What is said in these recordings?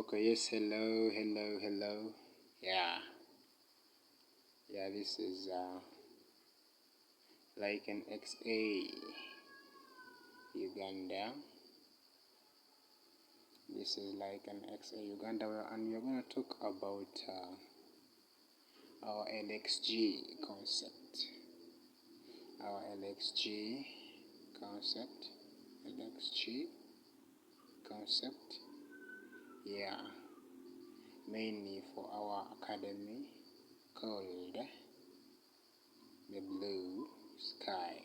Okay, yes, hello. Yeah, this is like an XA Uganda. This is like an XA Uganda, and we're going to talk about our LXG concept. Our LXG concept. LXG concept. Yeah, mainly for our academy called the Blue Sky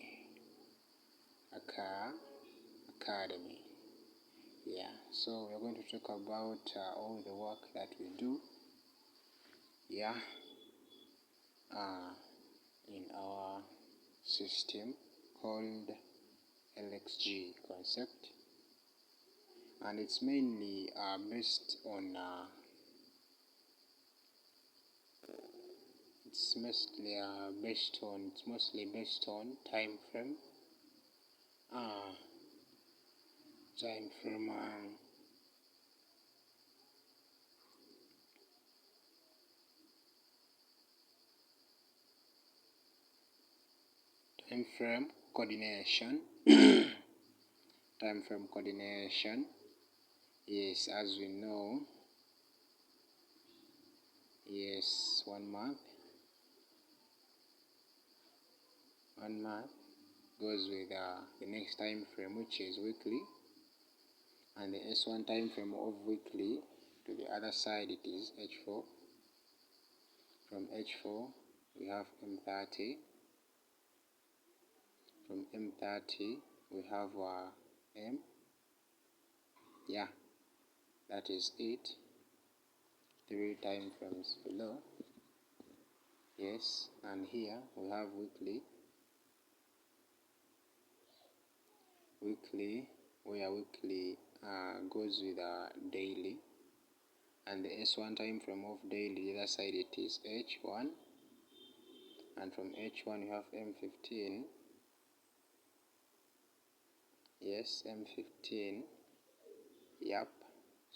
Academy. Yeah, so we're going to talk about all the work that we do, in our system called LXG concept, and it's mainly based on it's mostly based on time frame time frame time frame coordination. Time frame coordination. Yes, as we know, yes, 1 month. 1 month goes with the next time frame, which is weekly, and the S1 time frame of weekly. To the other side, it is H4. From H4, we have M30. From M30, we have M. Yeah, that is it. 3 time frames below. Yes, and here we have weekly. Where weekly goes with daily, and the S1 time frame of daily, the other side it is H1, and from H1 you have M15. Yes, M15. Yep.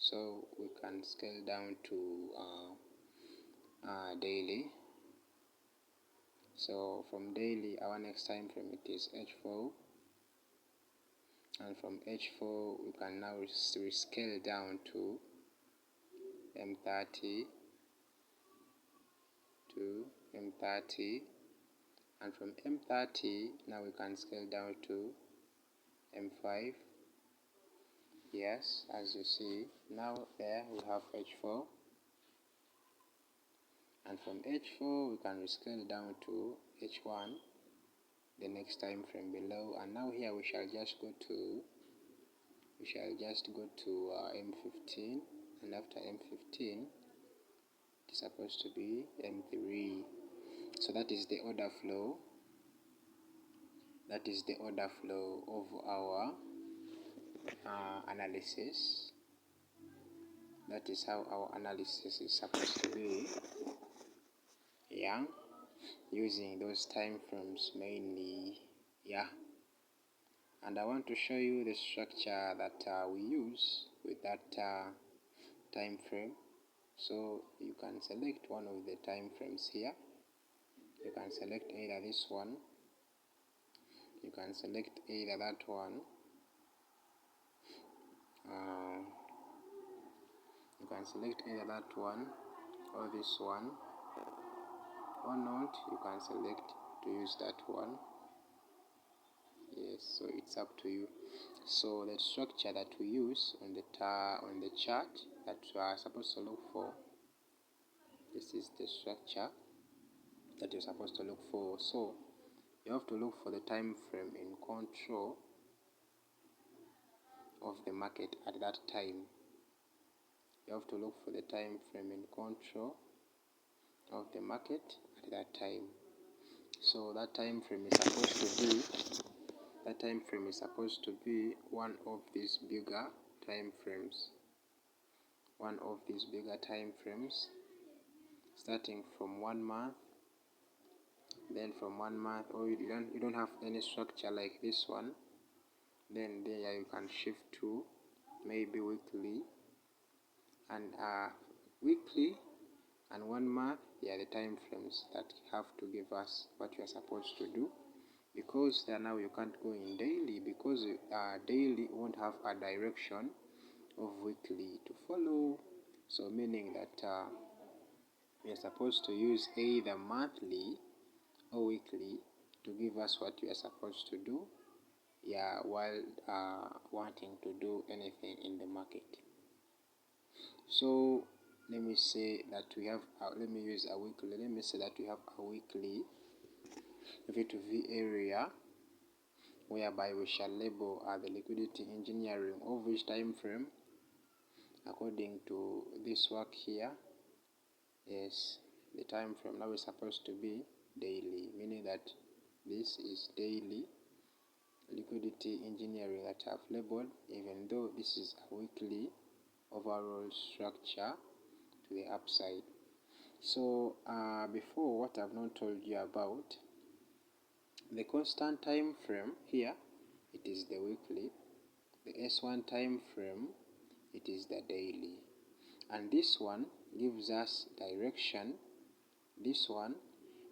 So we can scale down to daily. So from daily, our next time frame it is H4, and from H4 we can now scale down to M30, and from M30 now we can scale down to M5. Yes, as you see now there we have H4, and from H4 we can scale down to H1, the next time frame below, and now here we shall just go to M15, and after M15 it's supposed to be M3. So that is the order flow. That is the order flow of our analysis. That is how our analysis is supposed to be. Yeah, using those time frames mainly. Yeah, and I want to show you the structure that we use with that time frame. So you can select one of the time frames here. You can select either this one, you can select either that one, you can select either that one or this one, or not, you can select to use that one. Yes, so it's up to you. So the structure that we use on the chart that we are supposed to look for, this is the structure that you're supposed to look for. So you have to look for the time frame in control of the market at that time. You have to look for the time frame in control of the market at that time. So that time frame is supposed to be one of these bigger time frames. One of these bigger time frames, starting from 1 month. Then from 1 month, or you don't have any structure like this one, then there you can shift to maybe weekly, and weekly and 1 month, they are the time frames that have to give us what we are supposed to do, because there now you can't go in daily, because daily won't have a direction of weekly to follow. So meaning that we are supposed to use either monthly or weekly to give us what we are supposed to do, while wanting to do anything in the market. So let me say that we have let me use a weekly. Let me say that we have a weekly V2V area, whereby we shall label the liquidity engineering of each time frame according to this work here. Yes, the time frame now is supposed to be daily, meaning that this is daily liquidity engineering that I've labeled, even though this is a weekly overall structure to the upside. So before, what I've not told you about the constant time frame here, it is the weekly. The S1 time frame, it is the daily, and this one gives us direction. This one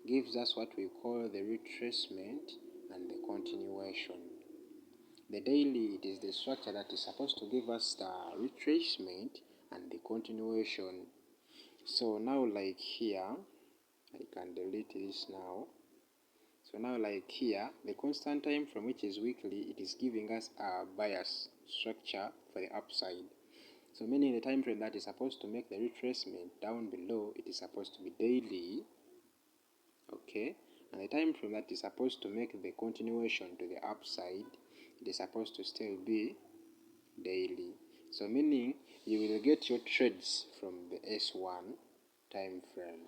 gives us what we call the retracement and the continuation. The daily, it is the structure that is supposed to give us the retracement and the continuation. So now, like here, I can delete this now. So now, like here, the constant time from which is weekly, it is giving us a bias structure for the upside. So meaning the time frame that is supposed to make the retracement down below, it is supposed to be daily. Okay, and the time frame that is supposed to make the continuation to the upside, it is supposed to still be daily. So meaning you will get your trades from the S1 time frame.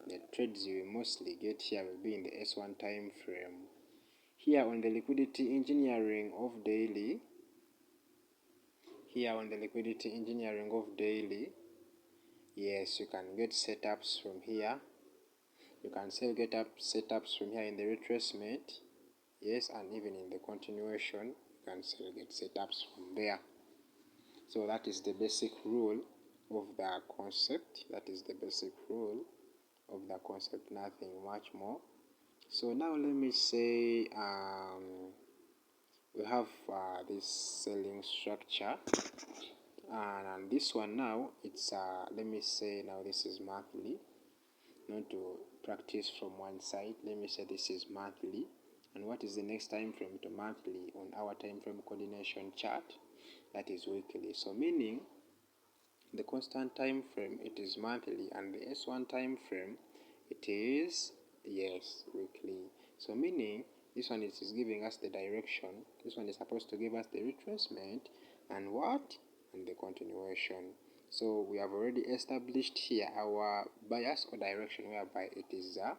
The trades you will mostly get here will be in the S1 time frame. Here on the liquidity engineering of daily, yes, you can get setups from here. You can still get up setups from here in the retracement, yes, and even in the continuation, you can still get setups from there. So that is the basic rule of the concept. Nothing much more. So now let me say we have this selling structure, and this one now, it's let me say now this is monthly. Not to practice from one side, let me say this is monthly, and what is the next time frame to monthly on our time frame coordination chart? That is weekly. So meaning the constant time frame, it is monthly, and the S1 time frame, it is, yes, weekly. So meaning this one is giving us the direction. This one is supposed to give us the retracement and what? And the continuation. So we have already established here our bias or direction, whereby it is a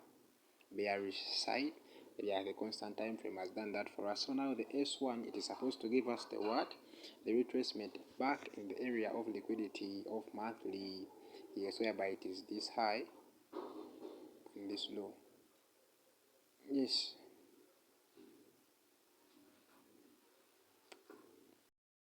bearish side. Yeah, the constant time frame has done that for us. So now the S1, it is supposed to give us the what? The retracement back in the area of liquidity of monthly. Yes, whereby it is this high and this low. Yes.